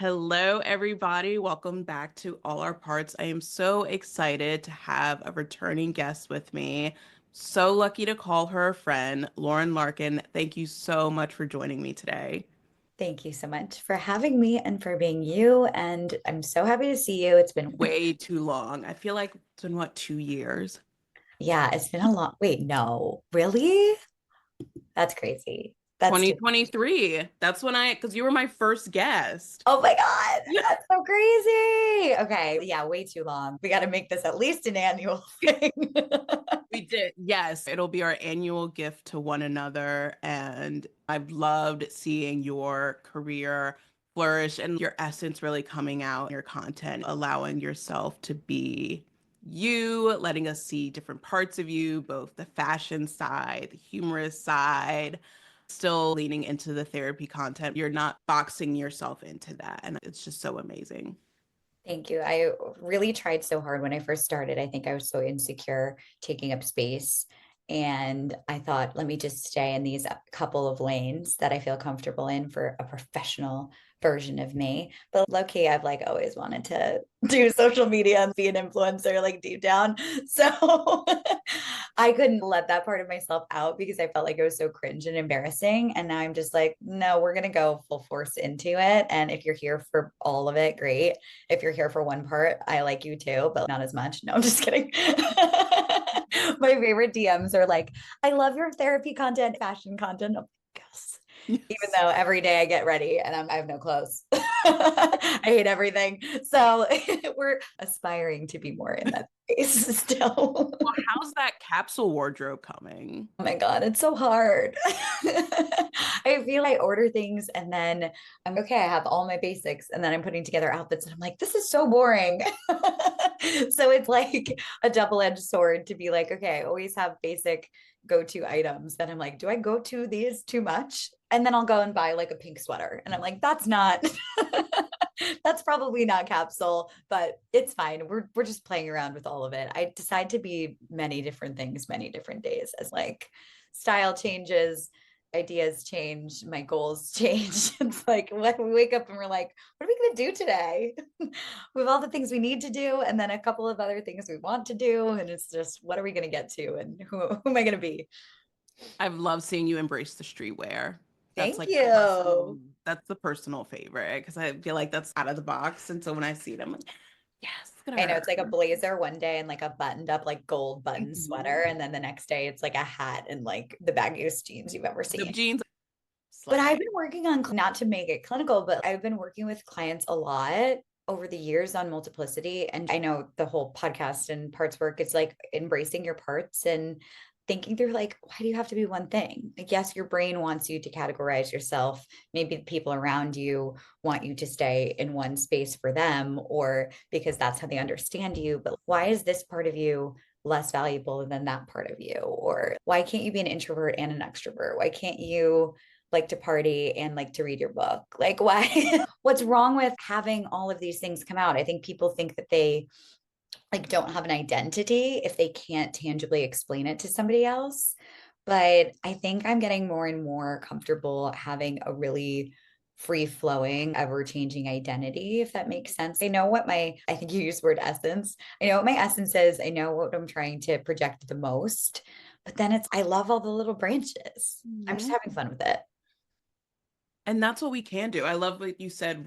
Hello, everybody. Welcome back to All Our Parts. I am so excited to have a returning guest with me. So lucky to call her a friend, Lauren Larkin. Thank you so much for joining me today. Thank you so much for having me and for being you. And I'm so happy to see you. It's been, Way too long. I feel like it's been, what, 2 years? yeah, it's been a long, wait, no, really? That's crazy. That's too, 2023. That's when because you were my first guest. oh my God, that's so crazy. Okay. Yeah, way too long. We got to make this at least an annual thing. We did. Yes, it'll be our annual gift to one another. And I've loved seeing your career flourish and your essence really coming out in your content, allowing yourself to be you, letting us see different parts of you, both the fashion side, the humorous side, still leaning into the therapy content. You're not boxing yourself into that. And it's just so amazing. Thank you. I really tried so hard when I first started. I think I was so insecure taking up space. And I thought, let me just stay in these couple of lanes that I feel comfortable in for a professional version of me. But low key, I've like always wanted to do social media and be an influencer, like deep down. So I couldn't let that part of myself out because I felt like it was so cringe and embarrassing. And now I'm just like, no, we're going to go full force into it. And if you're here for all of it, great. If you're here for one part, I like you too, but not as much. No, I'm just kidding. My favorite DMs are like, I love your therapy content, fashion content. I'm like, yes. Even Yes. though every day I get ready and I have no clothes. I hate everything. So we're aspiring to be more in that space still. Well, how's that capsule wardrobe coming? Oh my God, it's so hard. I feel I order things and then I'm okay, I have all my basics, and then I'm putting together outfits and I'm like, this is so boring. So it's like a double-edged sword to be like, okay, I always have basic go-to items. Then I'm like, do I go to these too much? And then I'll go and buy like a pink sweater. And I'm like, that's not that's probably not capsule, but it's fine. We're just playing around with all of it. I decide to be many different things, many different days as like style changes, ideas change, my goals change. It's like when we wake up and we're like, what are we going to do today? We have all the things we need to do, and then a couple of other things we want to do. And it's just, what are we going to get to? And who am I going to be? I've loved seeing you embrace the streetwear. That's Thank like a personal, you. that's the personal favorite because I feel like that's out of the box. And so when I see it, I'm like, yes, look at I know it's like a her. blazer one day and like a buttoned up like gold button sweater. Mhm. And then the next day it's like a hat and like the baggiest jeans you've ever The seen. jeans But I've slay. been working on, not to make it clinical, but I've been working with clients a lot over the years on multiplicity. And I know the whole podcast and parts work, it's like embracing your parts and thinking through like, why do you have to be one thing? Like, yes, your brain wants you to categorize yourself. Maybe the people around you want you to stay in one space for them, or because that's how they understand you. But why is this part of you less valuable than that part of you? Or why can't you be an introvert and an extrovert? Why can't you like to party and like to read your book? Like, why? What's wrong with having all of these things come out? I think people think that they like don't have an identity if they can't tangibly explain it to somebody else. But I think I'm getting more and more comfortable having a really free flowing, ever changing identity, if that makes sense. I know what I think you used the word essence. I know what my essence is. I know what I'm trying to project the most. But then I love all the little branches. I'm just Mhm. having fun with it. And that's what we can do. I love what you said,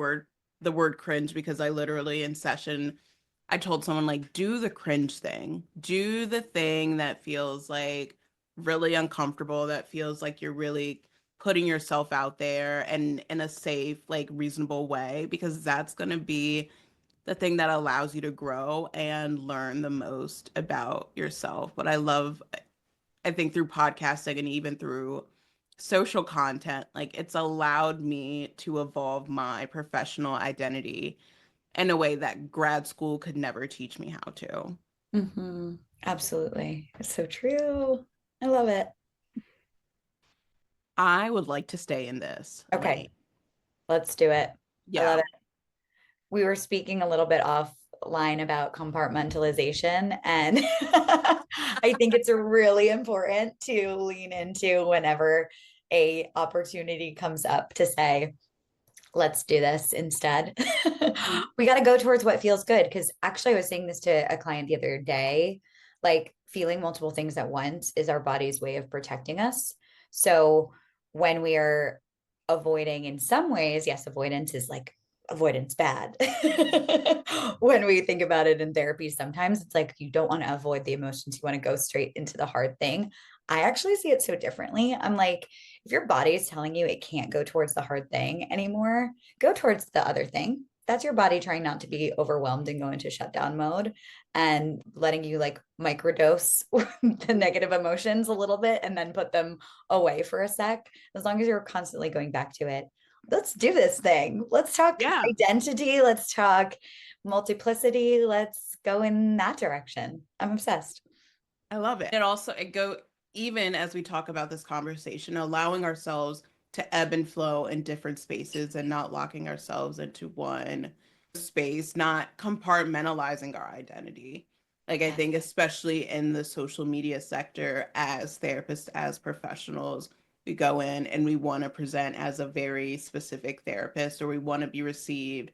the word cringe, because I literally in session, I told someone like, do the cringe thing. Do the thing that feels like really uncomfortable, that feels like you're really putting yourself out there and in a safe, like reasonable way, because that's going to be the thing that allows you to grow and learn the most about yourself. But I think through podcasting and even through social content, like it's allowed me to evolve my professional identity in a way that grad school could never teach me how to. Absolutely. It's so true. I love it. I would like to stay in this Okay, lane. let's do it. I love Yeah. it. We were speaking a little bit offline about compartmentalization, and I think it's really important to lean into whenever a opportunity comes up to say, let's do this instead. Mhm. We got to go towards what feels good. Because actually, I was saying this to a client the other day, like feeling multiple things at once is our body's way of protecting us. So when we are avoiding in some ways, yes, avoidance is like avoidance bad. When we think about it in therapy, sometimes it's like you don't want to avoid the emotions, you want to go straight into the hard thing. I actually see it so differently. I'm like, if your body is telling you it can't go towards the hard thing anymore, go towards the other thing. That's your body trying not to be overwhelmed and go into shutdown mode and letting you like microdose the negative emotions a little bit and then put them away for a sec. As long as you're constantly going back to it, let's do this thing. Let's talk Yeah, identity. Let's talk multiplicity. Let's go in that direction. I'm obsessed. I love it. It go even as we talk about this conversation, allowing ourselves to ebb and flow in different spaces and not locking ourselves into one space, not compartmentalizing our identity. Like I Yeah. think especially in the social media sector as therapists, as professionals, we go in and we want to present as a very specific therapist, or we want to be received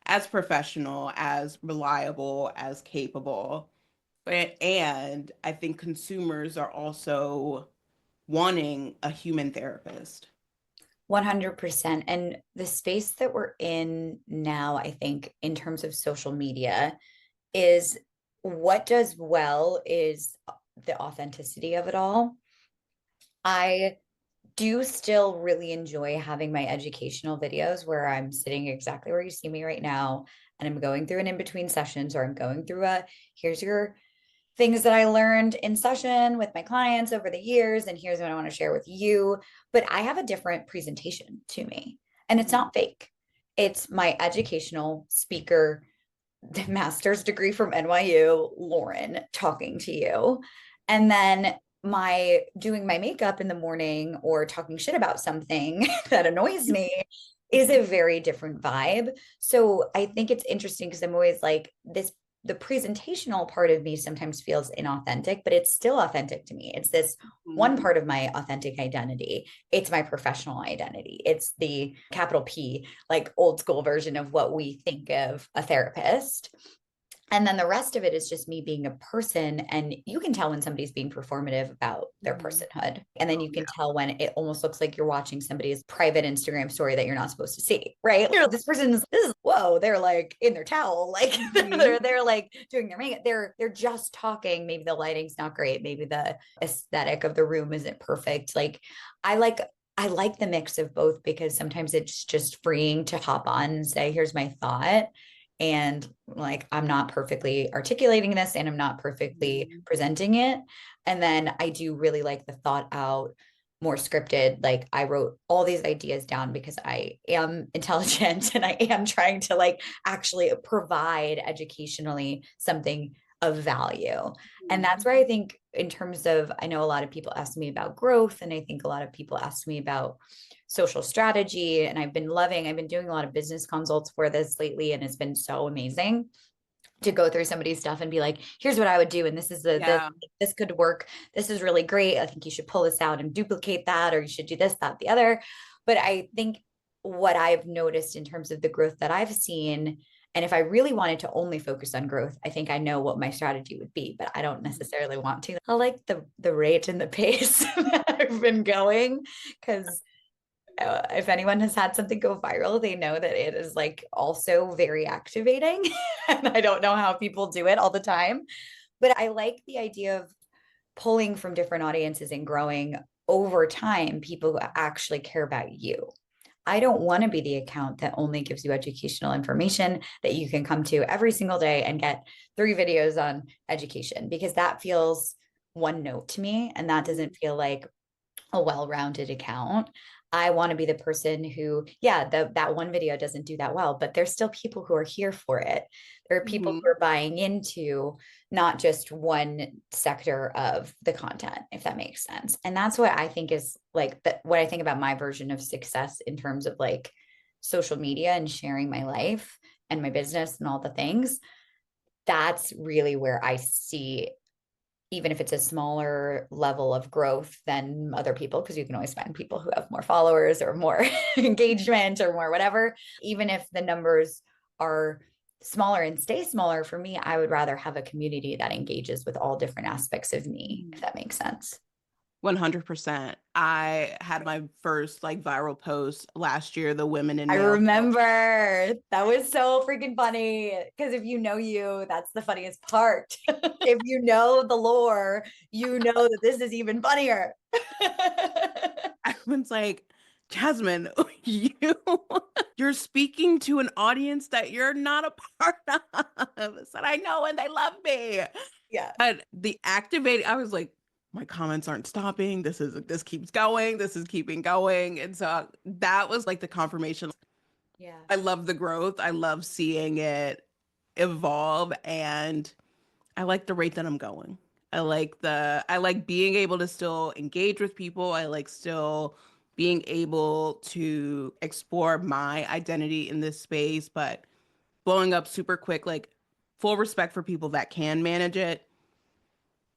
as professional, as reliable, as capable. And I think consumers are also wanting a human therapist. 100%. And the space that we're in now, I think, in terms of social media, is what does well is the authenticity of it all. I do still really enjoy having my educational videos where I'm sitting exactly where you see me right now, and I'm going through an in between sessions, or I'm going through a here's your things that I learned in session with my clients over the years, and here's what I want to share with you. But I have a different presentation to me, and it's not fake. It's my educational speaker, master's degree from NYU, Lauren, talking to you. And then my doing my makeup in the morning or talking shit about something that annoys me is a very different vibe. So I think it's interesting because I'm always like this, the presentational part of me sometimes feels inauthentic, but it's still authentic to me. It's this one Mhm. part of my authentic identity. It's my professional identity. It's the capital P, like old school version of what we think of a therapist. And then the rest of it is just me being a person. And you can tell when somebody's being performative about their Mhm. personhood. And then Oh, you can yeah. tell when it almost looks like you're watching somebody's private Instagram story that you're not supposed to see, right? This person's this is whoa, they're like in their towel, like Mhm. they're like doing their makeup. They're just talking. Maybe the lighting's not great. Maybe the aesthetic of the room isn't perfect. I like I like the mix of both because sometimes it's just freeing to hop on and say, here's my thought, and like I'm not perfectly articulating this and I'm not perfectly Mhm. presenting it. And then I do really like the thought out, more scripted. Like I wrote all these ideas down because I am intelligent and I am trying to like actually provide educationally something of value. And Mhm. that's where I think, in terms of, I know a lot of people ask me about growth, and I think a lot of people ask me about social strategy. And I've been doing a lot of business consults for this lately, and it's been so amazing to go through somebody's stuff and be like, here's what I would do. And this is Yeah. this could work. This is really great. I think you should pull this out and duplicate that, or you should do this, that, the other. But I think what I've noticed in terms of the growth that I've seen, and if I really wanted to only focus on growth, I think I know what my strategy would be, but I don't necessarily want to. I like the rate and the pace that I've been going, because if anyone has had something go viral, they know that it is like also very activating. And I don't know how people do it all the time, but I like the idea of pulling from different audiences and growing over time people who actually care about you. I don't want to be the account that only gives you educational information that you can come to every single day and get 3 videos on education, because that feels one note to me and that doesn't feel like a well-rounded account. I want to be the person who, yeah, that one video doesn't do that well, but there's still people who are here for it. There are people who Mhm. are buying into not just one sector of the content, if that makes sense. And that's what I think is like what I think about my version of success in terms of like social media and sharing my life and my business and all the things. That's really where I see even if it's a smaller level of growth than other people, because you can always find people who have more followers or more engagement or more whatever, even if the numbers are smaller and stay smaller, for me, I would rather have a community that engages with all different aspects of me, if that makes sense. 100%. I had my first like viral post last year, the women in I nails. remember that was so freaking funny because if you know you, that's the funniest part. If you know the lore, you know that this is even funnier. Everyone's like, Jazzmyn, you you're speaking to an audience that you're not a part of. I said, I know, and they love me. Yeah. But the activating, I was like, my comments aren't stopping. This keeps going. This is keeping going. And so that was like the confirmation. Yeah. I love the growth. I love seeing it evolve, and I like the rate that I'm going. I like being able to still engage with people. I like still being able to explore my identity in this space, but blowing up super quick, like full respect for people that can manage it.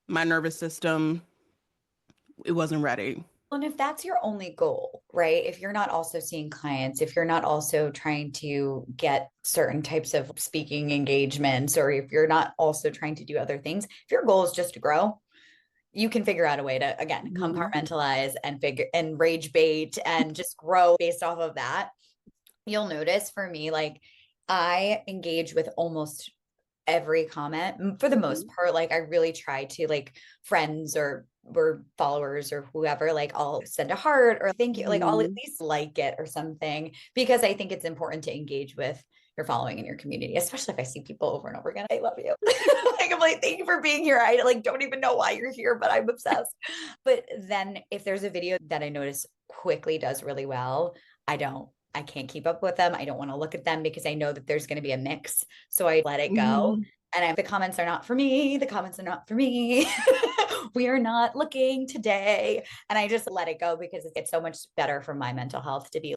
My nervous system, it wasn't ready. And if that's your only goal, right? If you're not also seeing clients, if you're not also trying to get certain types of speaking engagements, or if you're not also trying to do other things, if your goal is just to grow, you can figure out a way to, again, Mhm. compartmentalize and figure and rage bait and just grow based off of that. You'll notice for me, like I engage with almost every comment for the most Mhm. part. Like I really try to, like, friends or followers or whoever, like I'll send a heart or thank you, like I'll at Mhm. least like it or something, because I think it's important to engage with your following and your community, especially if I see people over and over again. I love you. Like I'm like, thank you for being here. I like don't even know why you're here, but I'm obsessed. But then if there's a video that I notice quickly does really well, I can't keep up with them. I don't want to look at them because I know that there's going to be a mix. So I let it go. Mhm. And the comments are not for me. The comments are not for me. We are not looking today. And I just let it go because it's so much better for my mental health to be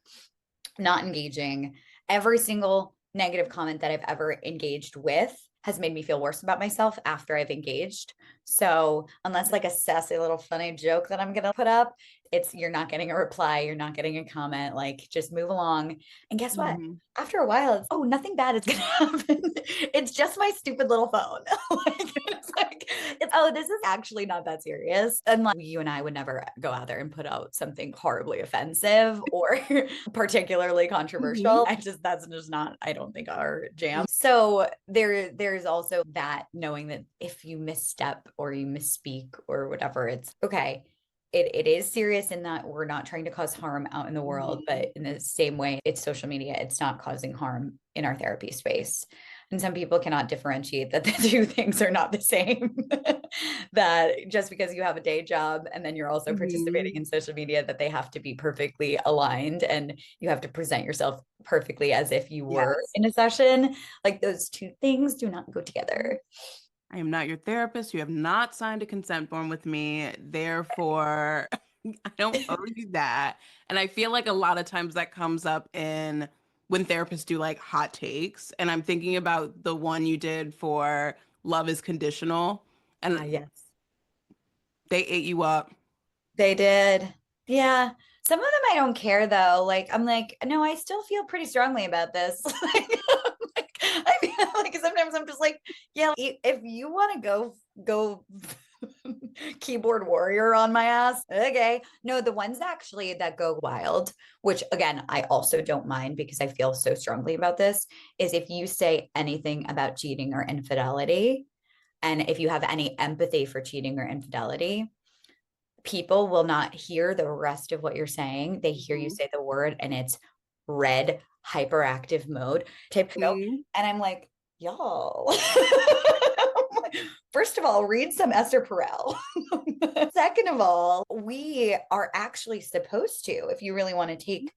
not engaging. Every single negative comment that I've ever engaged with has made me feel worse about myself after I've engaged. So, unless like a sassy little funny joke that I'm going to put up, it's you're not getting a reply, you're not getting a comment, like just move along. And guess what? Mhm. After a while, it's, oh, nothing bad is going to happen. It's just my stupid little phone. Oh, this is actually not that serious. And like you and I would never go out there and put out something horribly offensive or particularly Mhm. controversial. That's just not, I don't think, our jam. So there's also that, knowing that if you misstep or you misspeak or whatever, it's okay. It is serious in that we're not trying to cause harm out in the world, Mhm. but in the same way, it's social media. It's not causing harm in our therapy space. And some people cannot differentiate that the two things are not the same. That just because you have a day job and then you're also participating Mhm. in social media, that they have to be perfectly aligned and you have to present yourself perfectly as if you were Yes. in a session. Like those two things do not go together. I am not your therapist. You have not signed a consent form with me. Therefore, I don't owe you that. And I feel like a lot of times that comes up in when therapists do like hot takes. And I'm thinking about the one you did for Love is Conditional. Ah, And yes. they ate you up. They did. Yeah. Some of them I don't care though. Like I'm like, no, I still feel pretty strongly about this. I feel like sometimes I'm just like, yeah, if you want to go keyboard warrior on my ass, okay. No, the ones actually that go wild, which again, I also don't mind because I feel so strongly about this, is if you say anything about cheating or infidelity, and if you have any empathy for cheating or infidelity, people will not hear the rest of what you're saying. They hear you Mhm. say the word and it's red hyperactive mode type go. See? And I'm like, y'all. First of all, read some Esther Perel. Second of all, we are actually supposed to, if you really want to take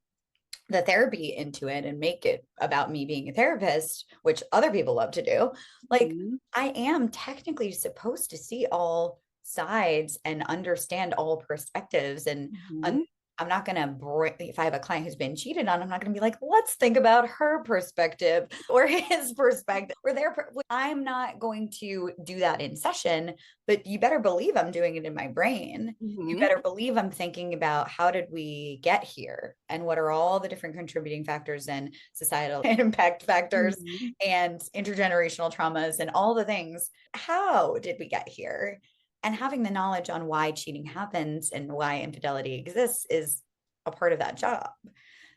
the therapy into it and make it about me being a therapist, which other people love to do, like Mhm. I am technically supposed to see all sides and understand all perspectives and Mhm. I'm not going to bring, if I have a client who's been cheated on, I'm not going to be like, let's think about her perspective or his perspective or I'm not going to do that in session, but you better believe I'm doing it in my brain. You Mhm. better believe I'm thinking about how did we get here and what are all the different contributing factors and societal impact factors Mhm. and intergenerational traumas and all the things. How did we get here? And having the knowledge on why cheating happens and why infidelity exists is a part of that job.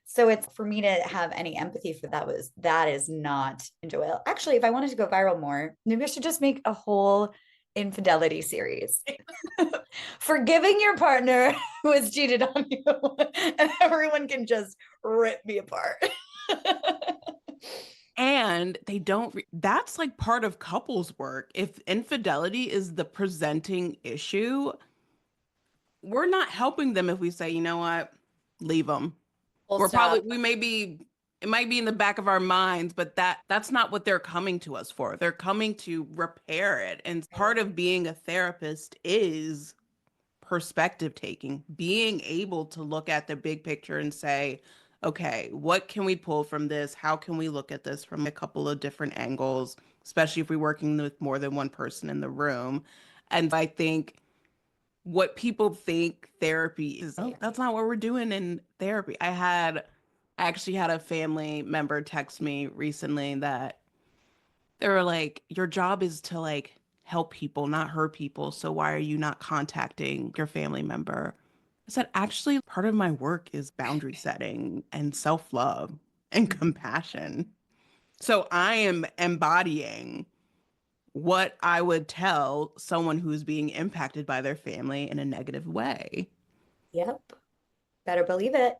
So it's for me to have any empathy for that is not enjoyable. Actually, if I wanted to go viral more, maybe I should just make a whole infidelity series. Forgiving your partner who has cheated on you, and everyone can just rip me apart. And they don't, that's like part of couples work. If infidelity is the presenting issue, we're not helping them if we say, you know what, leave them. Full stop. We may be, it might be in the back of our minds, but that's not what they're coming to us for. They're coming to repair it. And part of being a therapist is perspective taking, being able to look at the big picture and say, okay, what can we pull from this? How can we look at this from a couple of different angles, especially if we're working with more than one person in the room? And I think what people think therapy is, oh, that's not what we're doing in therapy. I actually had a family member text me recently that they were like, your job is to like help people, not hurt people. So why are you not contacting your family member? I said, actually, part of my work is boundary setting and self-love and compassion. So I am embodying what I would tell someone who's being impacted by their family in a negative way. Yep. Better believe it.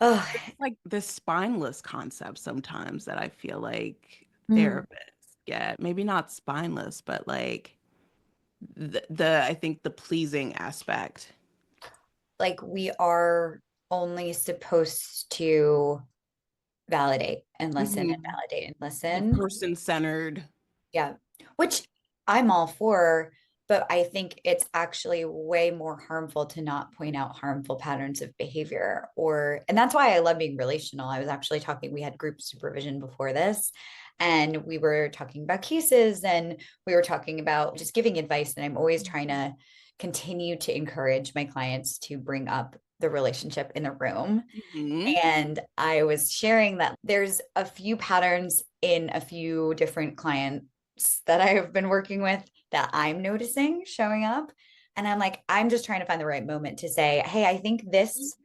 Oh, It's like this spineless concept sometimes that I feel like mm. therapists get. Maybe not spineless, but like the I think the pleasing aspect. Like we are only supposed to validate and listen and Mhm. validate and The listen. person-centered. Yeah. Which I'm all for, but I think it's actually way more harmful to not point out harmful patterns of behavior and that's why I love being relational. I was actually talking, we had group supervision before this, and we were talking about cases and we were talking about just giving advice. And I'm always trying to continue to encourage my clients to bring up the relationship in the room. Mhm. And I was sharing that there's a few patterns in a few different clients that I have been working with that I'm noticing showing up. And I'm like, I'm just trying to find the right moment to say, hey, I think this,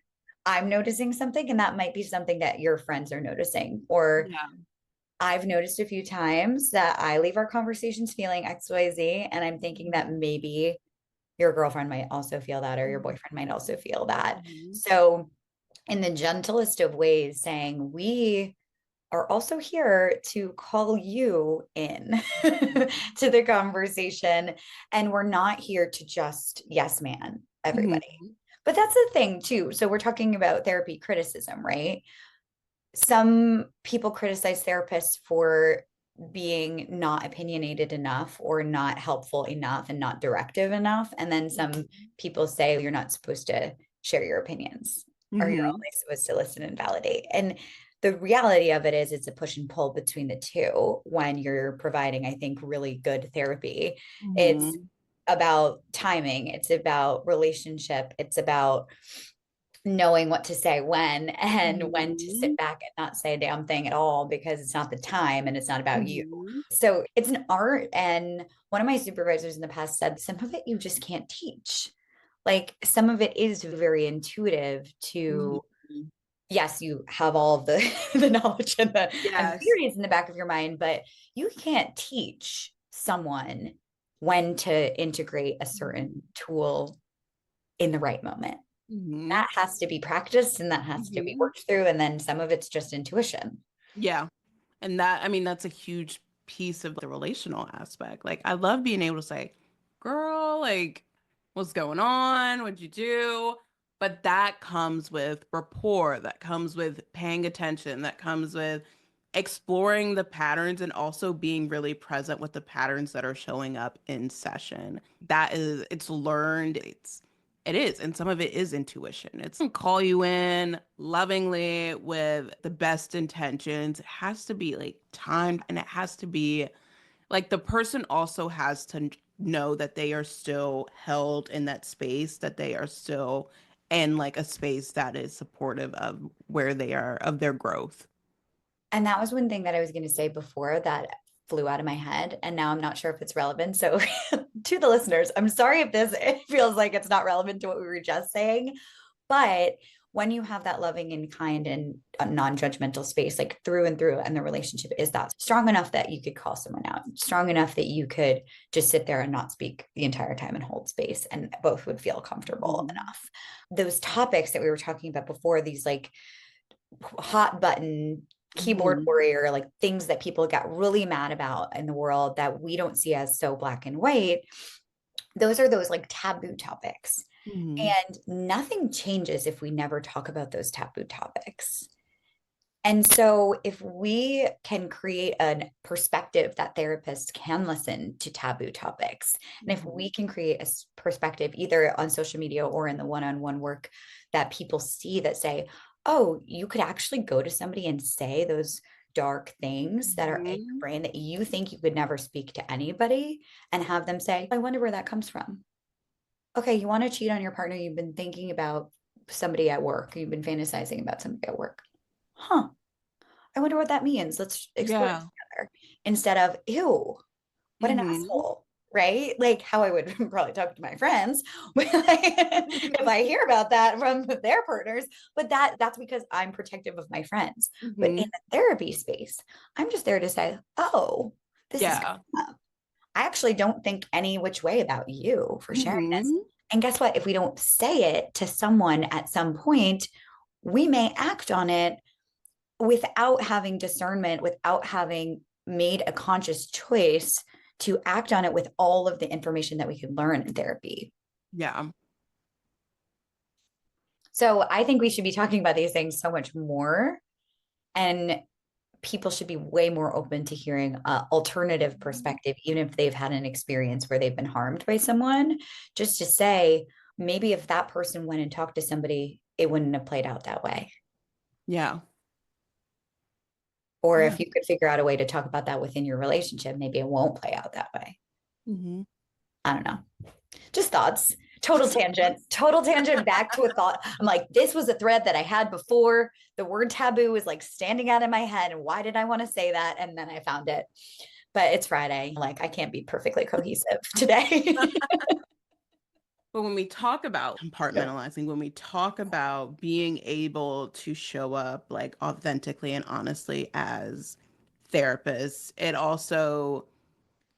I'm noticing something, and that might be something that your friends are noticing. Or Yeah. I've noticed a few times that I leave our conversations feeling XYZ, and I'm thinking that maybe your girlfriend might also feel that, or your boyfriend might also feel that. Mhm. So, in the gentlest of ways, saying, we are also here to call you in to the conversation. And we're not here to just yes man everybody. Mhm. But that's the thing, too. So, we're talking about therapy criticism, right? Some people criticize therapists for being not opinionated enough or not helpful enough and not directive enough. And then some people say you're not supposed to share your opinions, or you're Mhm. only supposed to listen and validate. And the reality of it is it's a push and pull between the two when you're providing, I think, really good therapy. It's Mhm. about timing, it's about relationship, it's about knowing what to say when to sit Mhm. back and not say a damn thing at all because it's not the time and it's not about you. Mhm. So it's an art. And one of my supervisors in the past said some of it you just can't teach. Like some of it is very intuitive to, Mhm. yes, you have all of the the knowledge and the Yes. theories in the back of your mind, but you can't teach someone when to integrate a certain tool in the right moment. Mhm. That has to be practiced and that has to be Mhm. worked through. And then some of it's just intuition. Yeah. And that, I mean, that's a huge piece of the relational aspect. Like, I love being able to say, girl, like, what's going on? What'd you do? But that comes with rapport, that comes with paying attention, that comes with exploring the patterns and also being really present with the patterns that are showing up in session. That is, it's learned, It is, and some of it is intuition. It's call you in lovingly with the best intentions. It has to be like timed, and it has to be like the person also has to know that they are still held in that space, that they are still in like a space that is supportive of where they are, of their growth. And that was one thing that I was going to say before that flew out of my head. And now I'm not sure if it's relevant. So, to the listeners, I'm sorry if this it feels like it's not relevant to what we were just saying. But when you have that loving and kind and a non-judgmental space, like through and through, and the relationship is that strong enough that you could call someone out, strong enough that you could just sit there and not speak the entire time and hold space, and both would feel comfortable Mhm. enough. Those topics that we were talking about before, these like hot button keyboard Mhm. warrior, like things that people get really mad about in the world that we don't see as so black and white, those are those like taboo topics. Mhm. And nothing changes if we never talk about those taboo topics. And so, if we can create a perspective that therapists can listen to taboo topics, and if we Mhm. can create a perspective either on social media or in the one on one work that people see that say, oh, you could actually go to somebody and say those dark things that are in your Mhm. brain that you think you could never speak to anybody, and have them say, I wonder where that comes from. Okay, you want to cheat on your partner, you've been thinking about somebody at work, you've been fantasizing about somebody at work. Huh. I wonder what that means. Let's explore it Yeah. together. Instead of, ew, what an Mhm. asshole. Right? Like how I would probably talk to my friends if I hear about that from their partners. But that's because I'm protective of my friends. But in Mhm. the therapy space, I'm just there to say, oh, this is Yeah. coming up. I actually don't think any which way about you for sharing this. Mhm. And guess what? If we don't say it to someone at some point, we may act on it without having discernment, without having made a conscious choice to act on it with all of the information that we can learn in therapy. Yeah. So I think we should be talking about these things so much more. And people should be way more open to hearing an alternative perspective, even if they've had an experience where they've been harmed by someone, just to say, maybe if that person went and talked to somebody, it wouldn't have played out that way. Yeah. Or Yeah. if you could figure out a way to talk about that within your relationship, maybe it won't play out that way. Mhm. I don't know. Just thoughts. Total tangent back to a thought. I'm like, this was a thread that I had before. The word taboo was like standing out in my head. And why did I want to say that? And then I found it. But it's Friday. Like, I can't be perfectly cohesive today. But when we talk about compartmentalizing, when we talk about being able to show up like authentically and honestly as therapists, it also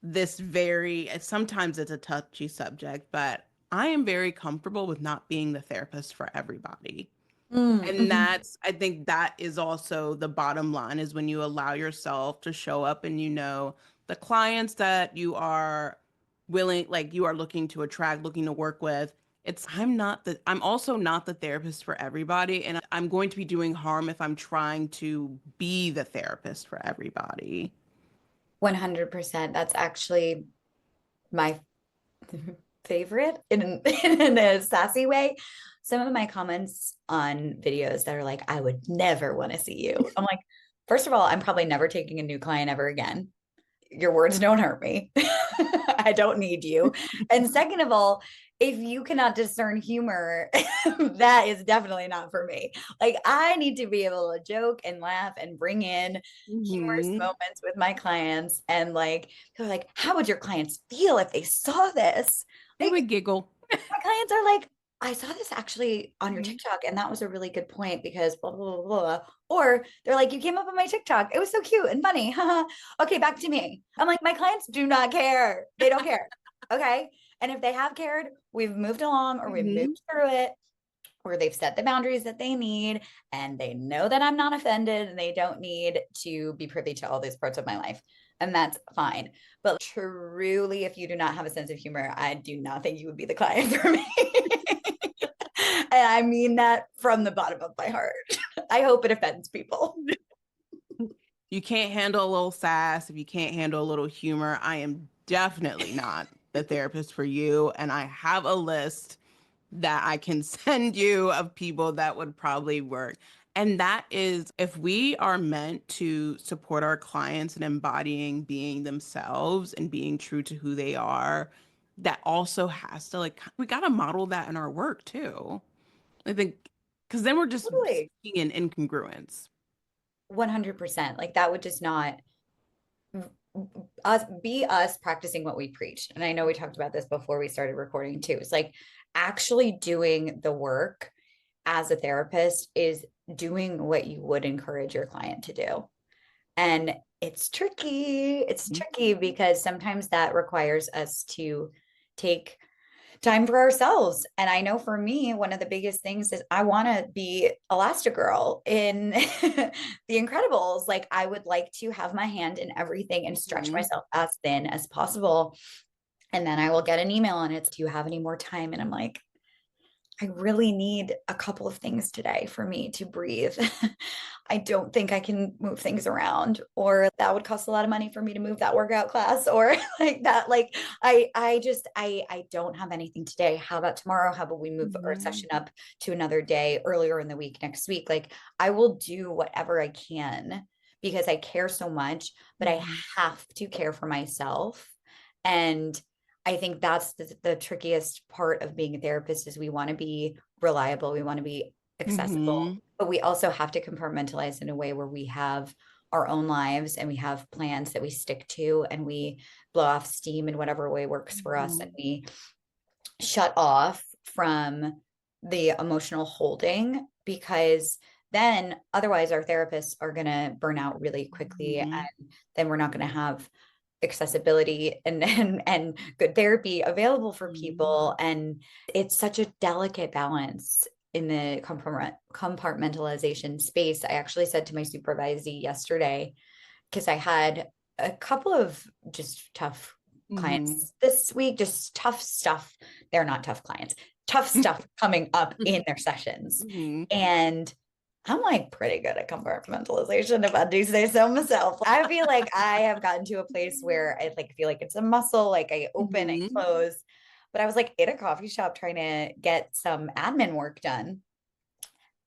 this very sometimes it's a touchy subject, but I am very comfortable with not being the therapist for everybody. And Mm-hmm. I think that is also the bottom line is when you allow yourself to show up and you know the clients that you are willing, like you are looking to attract, looking to work with. I'm also not the therapist for everybody. And I'm going to be doing harm if I'm trying to be the therapist for everybody. 100%. That's actually my favorite in a sassy way. Some of my comments on videos that are like, I would never want to see you. I'm like, first of all, I'm probably never taking a new client ever again. Your words don't hurt me. I don't need you. And second of all, if you cannot discern humor, that is definitely not for me. Like, I need to be able to joke and laugh and bring in humorous Hmm. moments with my clients. And like, they're like, how would your clients feel if they saw this? They Like, would giggle. my clients are like, I saw this actually on your Mhm. TikTok, and that was a really good point because blah, blah, blah, blah. Or they're like, you came up on my TikTok. It was so cute and funny. Okay, back to me. I'm like, my clients do not care. They don't care. Okay. And if they have cared, we've moved along or we've Mhm. moved through it, or they've set the boundaries that they need, and they know that I'm not offended and they don't need to be privy to all these parts of my life. And that's fine. But truly, if you do not have a sense of humor, I do not think you would be the client for me. And I mean that from the bottom of my heart. I hope it offends people. You can't handle a little sass, if you can't handle a little humor, I am definitely not the therapist for you. And I have a list that I can send you of people that would probably work. And that is, if we are meant to support our clients in embodying being themselves and being true to who they are, that also has to like, we got to model that in our work too. I think, because then we're just Totally. speaking in incongruence. 100%. Like that would just not us be us practicing what we preach. And I know we talked about this before we started recording too. It's like actually doing the work as a therapist is doing what you would encourage your client to do. And it's tricky. It's tricky because sometimes that requires us to take time for ourselves. And I know for me, one of the biggest things is I want to be Elastigirl in The Incredibles. Like I would like to have my hand in everything and stretch Mhm. myself as thin as possible. And then I will get an email and it's, do you have any more time? And I'm like, I really need a couple of things today for me to breathe. I don't think I can move things around, or that would cost a lot of money for me to move that workout class, or like that. Like I don't have anything today. How about tomorrow? How about we move our Mhm. session up to another day earlier in the week next week? Like I will do whatever I can because I care so much, but I Mhm. have to care for myself. And I think that's the trickiest part of being a therapist is we want to be reliable, we want to be accessible, Mhm. but we also have to compartmentalize in a way where we have our own lives and we have plans that we stick to and we blow off steam in whatever way works for us and Mhm. we shut off from the emotional holding because then otherwise our therapists are going to burn out really quickly and Mhm. then we're not going to have accessibility and good therapy available for Mhm. people. And it's such a delicate balance in the compartmentalization space. I actually said to my supervisee yesterday, because I had a couple of just tough Mhm. clients this week, just tough stuff. They're not tough clients, tough stuff coming up in their sessions. Mhm. And I'm like pretty good at compartmentalization, if I do say so myself. I feel like I have gotten to a place where I like feel like it's a muscle, like I open and Mhm. close. But I was like in a coffee shop trying to get some admin work done.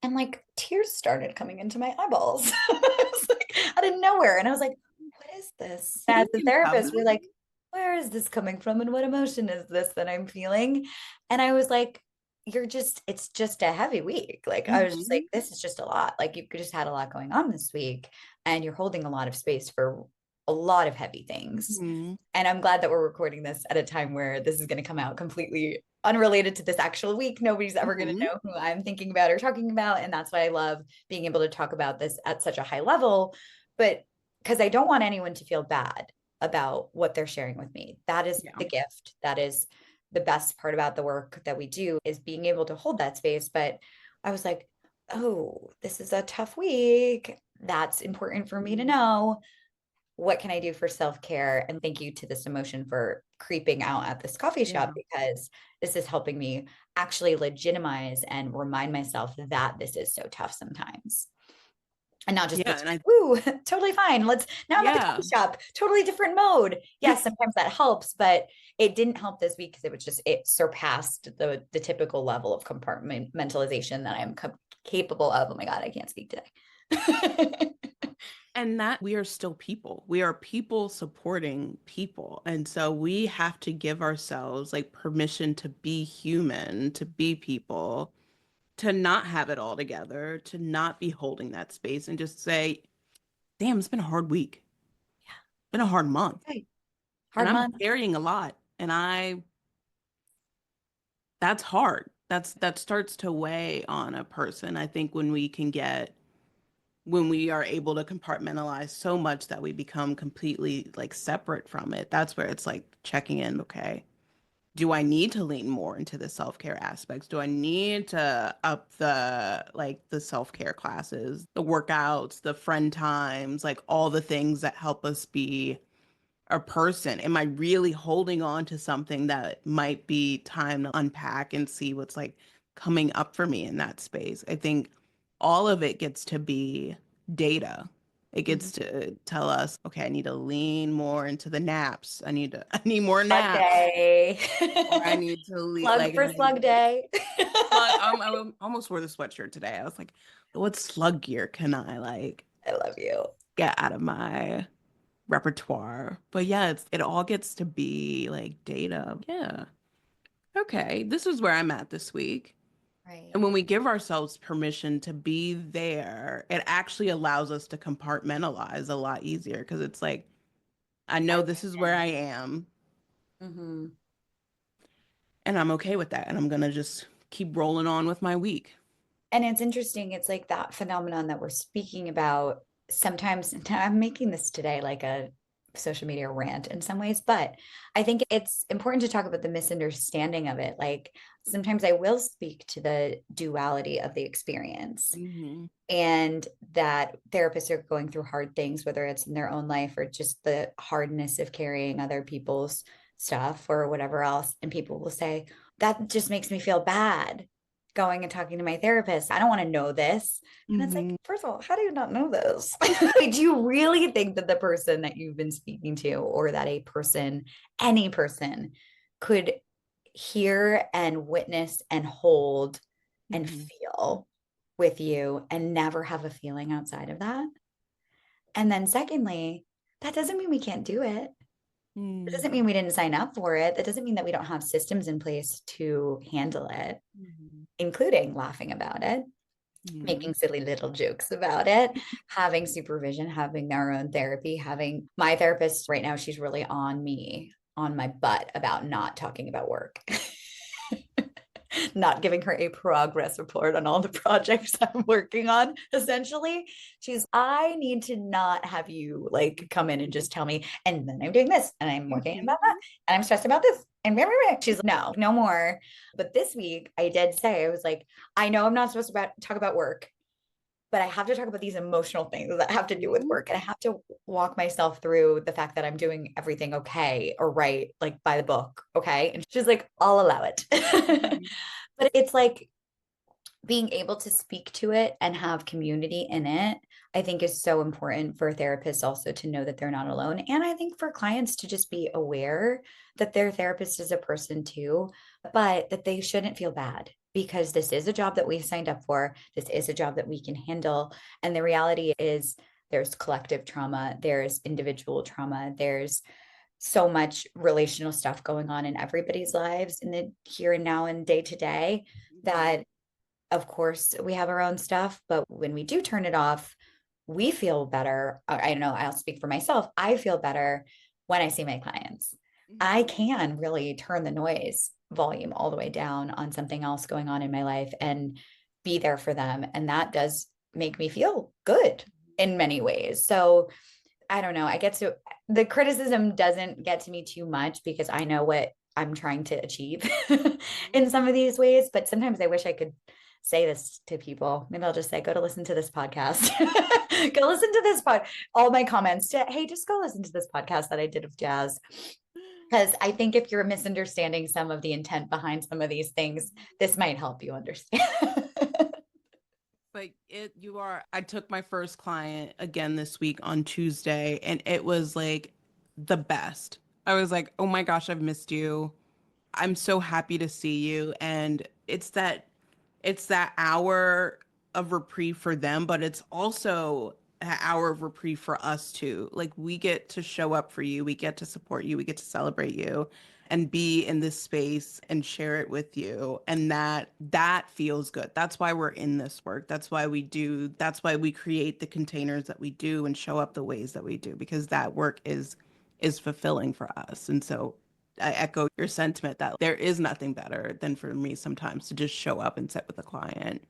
And like tears started coming into my eyeballs. It's like out of nowhere. And I was like, what is this? As Didn't a you have therapist, we're that? like, where is this coming from? And what emotion is this that I'm feeling? And I was like, it's just a heavy week. Like, I was just like, Mhm. this is just a lot. Like, you just had a lot going on this week, and you're holding a lot of space for a lot of heavy things. Mhm. And I'm glad that we're recording this at a time where this is going to come out completely unrelated to this actual week. Nobody's ever going to Mhm. know who I'm thinking about or talking about. And that's why I love being able to talk about this at such a high level. But because I don't want anyone to feel bad about what they're sharing with me. That is Yeah. the gift. That is the best part about the work that we do is being able to hold that space. But I was like, oh, this is a tough week. That's important for me to Mhm. know. What can I do for self-care? And thank you to this emotion for creeping out at this coffee shop Yeah. because this is helping me actually legitimize and remind myself that this is so tough sometimes. And not just Yeah. this, And I, woo, totally fine. Now I'm at the yeah. coffee shop, totally different mode. Yes, sometimes that helps, but it didn't help this week because it surpassed the typical level of compartmentalization that I'm capable of. Oh my God, I can't speak today. And that we are still people. We are people supporting people. And so we have to give ourselves like permission to be human, to be people, to not have it all together, to not be holding that space and just say, damn, it's been a hard week. Been a hard month. Okay. And Hard I'm month. carrying a lot. And that's hard. That starts to weigh on a person. I think when we are able to compartmentalize so much that we become completely like separate from it, that's where it's like checking in, okay, do I need to lean more into the self-care aspects? Do I need to up the self-care classes, the workouts, the friend times, like all the things that help us be a person? Am I really holding on to something that might be time to unpack and see what's like coming up for me in that space? I think all of it gets to be data. It Mhm. gets to tell us, okay, I need to lean more into the naps. I need more Slug naps. day. Or I need to leave Plug like for slug day. slug. I almost wore the sweatshirt today. I was like, what slug gear can I like I love you. get out of my repertoire? But yeah, it all gets to be like data. Yeah. Okay, this is where I'm at this week. Right. And when we give ourselves permission to be there, it actually allows us to compartmentalize a lot easier because it's like, I know this is where I am Mm-hmm. and I'm okay with that. And I'm gonna just keep rolling on with my week. And it's interesting. It's like that phenomenon that we're speaking about. Sometimes I'm making this today like a social media rant in some ways, but I think it's important to talk about the misunderstanding of it. Like sometimes I will speak to the duality of the experience Hmm. and that therapists are going through hard things, whether it's in their own life or just the hardness of carrying other people's stuff or whatever else. And people will say, that just makes me feel bad going and talking to my therapist. I don't want to know this. And it's like, Hmm. first of all, how do you not know this? Do you really think that the person that you've been speaking to, or that a person, any person, could hear and witness and hold and Hmm. feel with you and never have a feeling outside of that? And then, secondly, that doesn't mean we can't do it. It Hmm. doesn't mean we didn't sign up for it. That doesn't mean that we don't have systems in place to handle it, Hmm. including laughing about it, Hmm. making silly little jokes about it, having supervision, having our own therapy, having my therapist right now, she's really on me, on my butt about not talking about work. Not giving her a progress report on all the projects I'm working on. Essentially, I need to not have you like come in and just tell me, and then I'm doing this, and I'm working about that, and I'm stressed about this. And she's like, no, no more. But this week, I did say, I was like, I know I'm not supposed to talk about work, but I have to talk about these emotional things that have to do with work. And I have to walk myself through the fact that I'm doing everything okay or right, like by the book. Okay. And she's like, I'll allow it. Hmm. But it's like being able to speak to it and have community in it, I think is so important for therapists also to know that they're not alone. And I think for clients to just be aware that their therapist is a person too, but that they shouldn't feel bad because this is a job that we signed up for. This is a job that we can handle. And the reality is there's collective trauma, there's individual trauma, there's so much relational stuff going on in everybody's lives in the here and now and day to day that of course we have our own stuff, but when we do turn it off, we feel better. I know I'll speak for myself. I feel better when I see my clients. I Hmm. can really turn the noise volume all the way down on something else going on in my life and be there for them. And that does make me feel good in many ways. So I don't know. I get to the criticism doesn't get to me too much because I know what I'm trying to achieve in some of these ways. But sometimes I wish I could say this to people. Maybe I'll just say, go to listen to this podcast. Go listen to this pod. All my comments to, hey, just go listen to this podcast that I did of Jazz. Because I think if you're misunderstanding some of the intent behind some of these things, this might help you understand. Like you are. I took my first client again this week on Tuesday, and it was like the best. I was like, oh my gosh, I've missed you. I'm so happy to see you. And it's that hour of reprieve for them, but it's also an hour of reprieve for us too. Like we get to show up for you, we get to support you, we get to celebrate you and be in this space and share it with you. And that feels good. That's why we're in this work. That's why we create the containers that we do and show up the ways that we do, because that work is fulfilling for us. And so I echo your sentiment that there is nothing better than for me sometimes to just show up and sit with a client.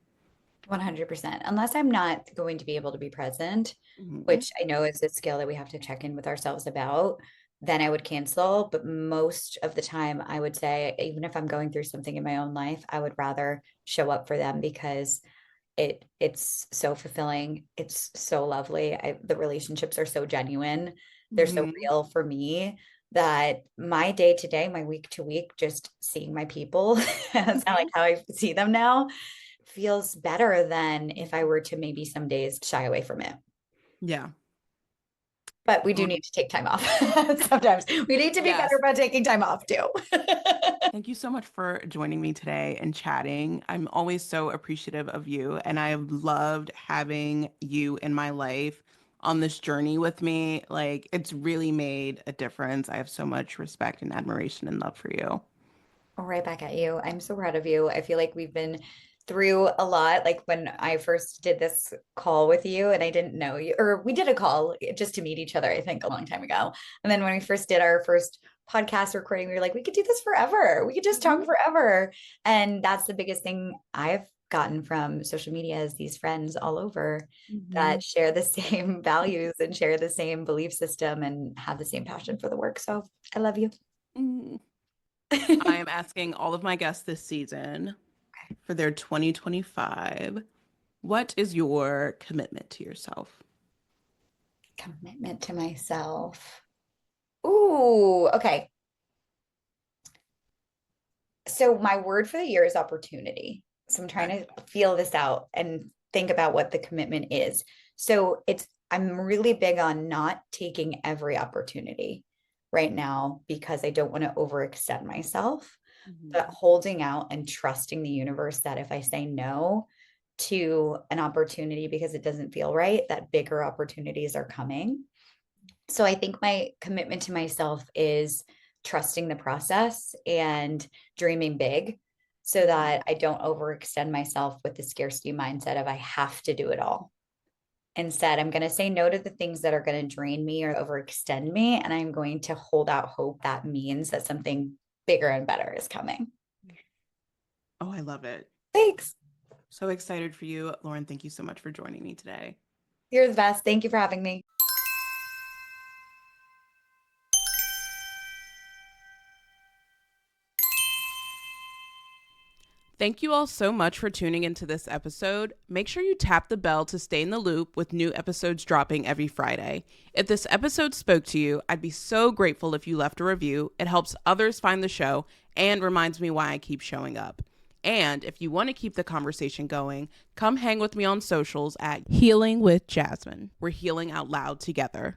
100%. Unless I'm not going to be able to be present, Mhm. which I know is a skill that we have to check in with ourselves about, then I would cancel. But most of the time, I would say, even if I'm going through something in my own life, I would rather show up for them because it's so fulfilling. It's so lovely. The relationships are so genuine. They're so Mhm. real for me that my day to day, my week to week, just seeing my people, that's kind of like Mhm. how I see them now, feels better than if I were to maybe some days shy away from it. Yeah. But we do need to take time off. Sometimes we need to be Yes. better about taking time off too. Thank you so much for joining me today and chatting. I'm always so appreciative of you, and I've loved having you in my life on this journey with me. Like, it's really made a difference. I have so much respect and admiration and love for you. Right back at you. I'm so proud of you. I feel like we've been through a lot. Like when I first did this call with you and I didn't know you, or we did a call just to meet each other, I think a long time ago. And then when we first did our first podcast recording, we were like, we could do this forever. We could just talk Mhm. forever. And that's the biggest thing I've gotten from social media is these friends all over Mhm. that share the same values and share the same belief system and have the same passion for the work. So I love you. Mm. I am asking all of my guests this season for their 2025. What is your commitment to yourself? Commitment to myself. Ooh, okay. So my word for the year is opportunity. So I'm trying Okay. to feel this out and think about what the commitment is. So I'm really big on not taking every opportunity right now because I don't want to overextend myself, but Mhm. holding out and trusting the universe that if I say no to an opportunity because it doesn't feel right, that bigger opportunities are coming. So I think my commitment to myself is trusting the process and dreaming big so Mhm. that I don't overextend myself with the scarcity mindset of I have to do it all. Instead, I'm going to say no to the things that are going to drain me or overextend me. And I'm going to hold out hope that means that something bigger and better is coming. Oh, I love it. Thanks. So excited for you, Lauren. Thank you so much for joining me today. You're the best. Thank you for having me. Thank you all so much for tuning into this episode. Make sure you tap the bell to stay in the loop with new episodes dropping every Friday. If this episode spoke to you, I'd be so grateful if you left a review. It helps others find the show and reminds me why I keep showing up. And if you want to keep the conversation going, come hang with me on socials at Healing with Jazzmyn. We're healing out loud together.